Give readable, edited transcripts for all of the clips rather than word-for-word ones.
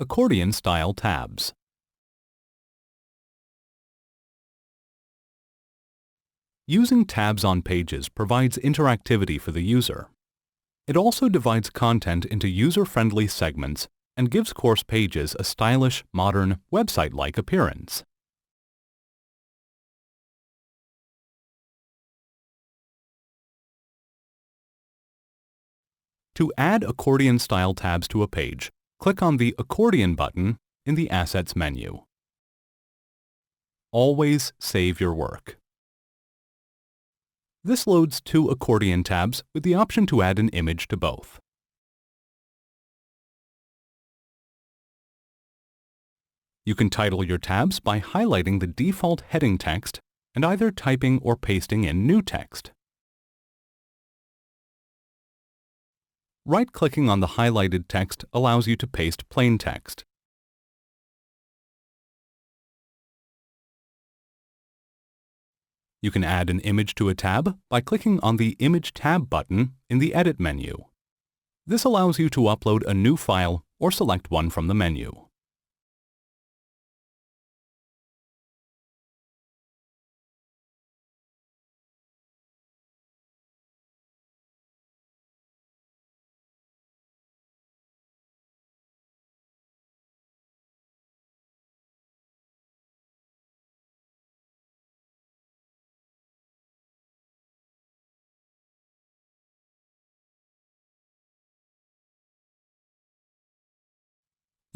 Accordion-style tabs. Using tabs on pages provides interactivity for the user. It also divides content into user-friendly segments and gives course pages a stylish, modern, website-like appearance. To add accordion-style tabs to a page, click on the Accordion button in the Assets menu. Always save your work. This loads two Accordion tabs with the option to add an image to both. You can title your tabs by highlighting the default heading text and either typing or pasting in new text. Right-clicking on the highlighted text allows you to paste plain text. You can add an image to a tab by clicking on the Image tab button in the Edit menu. This allows you to upload a new file or select one from the menu.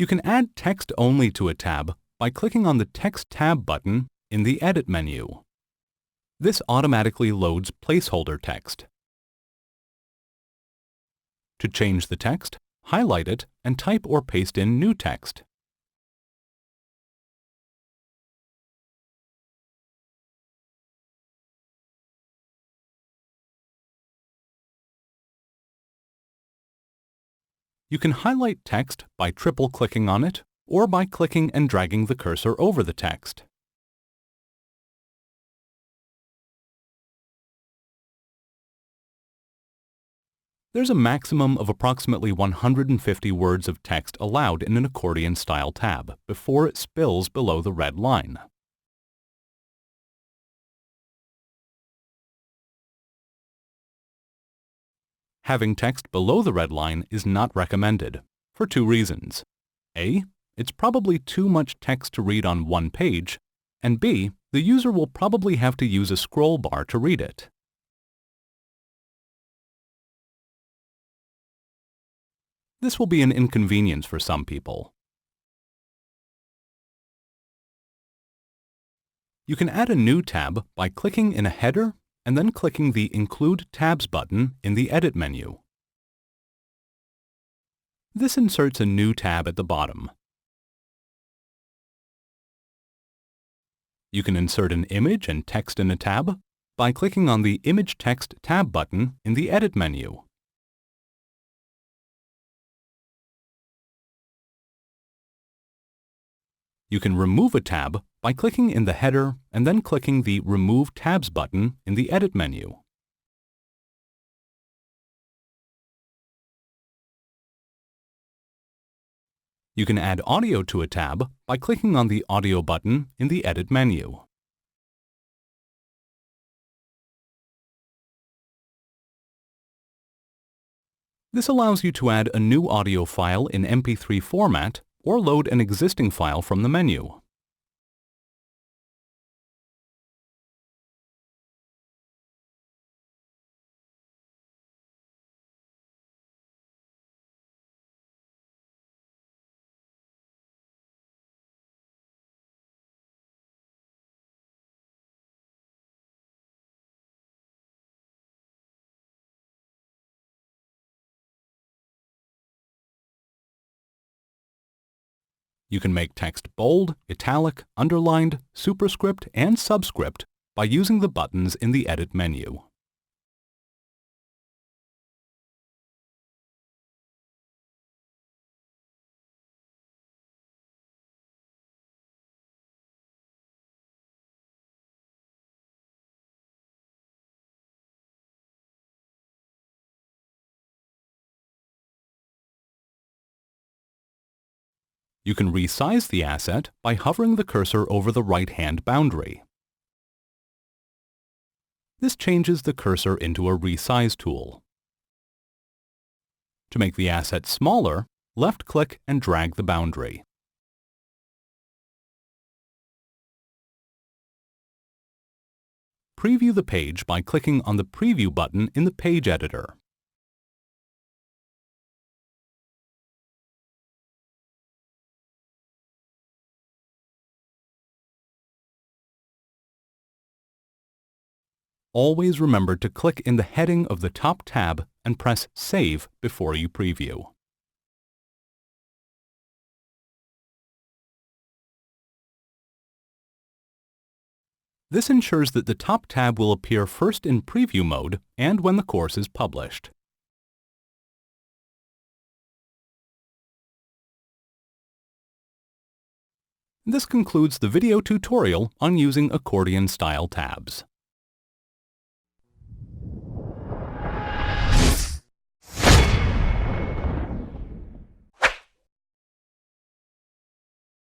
You can add text only to a tab by clicking on the Text tab button in the Edit menu. This automatically loads placeholder text. To change the text, highlight it and type or paste in new text. You can highlight text by triple-clicking on it or by clicking and dragging the cursor over the text. There's a maximum of approximately 150 words of text allowed in an accordion-style tab before it spills below the red line. Having text below the red line is not recommended, for two reasons. A, it's probably too much text to read on one page, and B, the user will probably have to use a scroll bar to read it. This will be an inconvenience for some people. You can add a new tab by clicking in a header and then clicking the Include Tabs button in the Edit menu. This inserts a new tab at the bottom. You can insert an image and text in a tab by clicking on the Image Text tab button in the Edit menu. You can remove a tab by clicking in the header and then clicking the Remove Tabs button in the Edit menu. You can add audio to a tab by clicking on the Audio button in the Edit menu. This allows you to add a new audio file in MP3 format or load an existing file from the menu. You can make text bold, italic, underlined, superscript, and subscript by using the buttons in the Edit menu. You can resize the asset by hovering the cursor over the right-hand boundary. This changes the cursor into a resize tool. To make the asset smaller, left-click and drag the boundary. Preview the page by clicking on the Preview button in the Page Editor. Always remember to click in the heading of the top tab and press Save before you preview. This ensures that the top tab will appear first in preview mode and when the course is published. This concludes the video tutorial on using accordion-style tabs.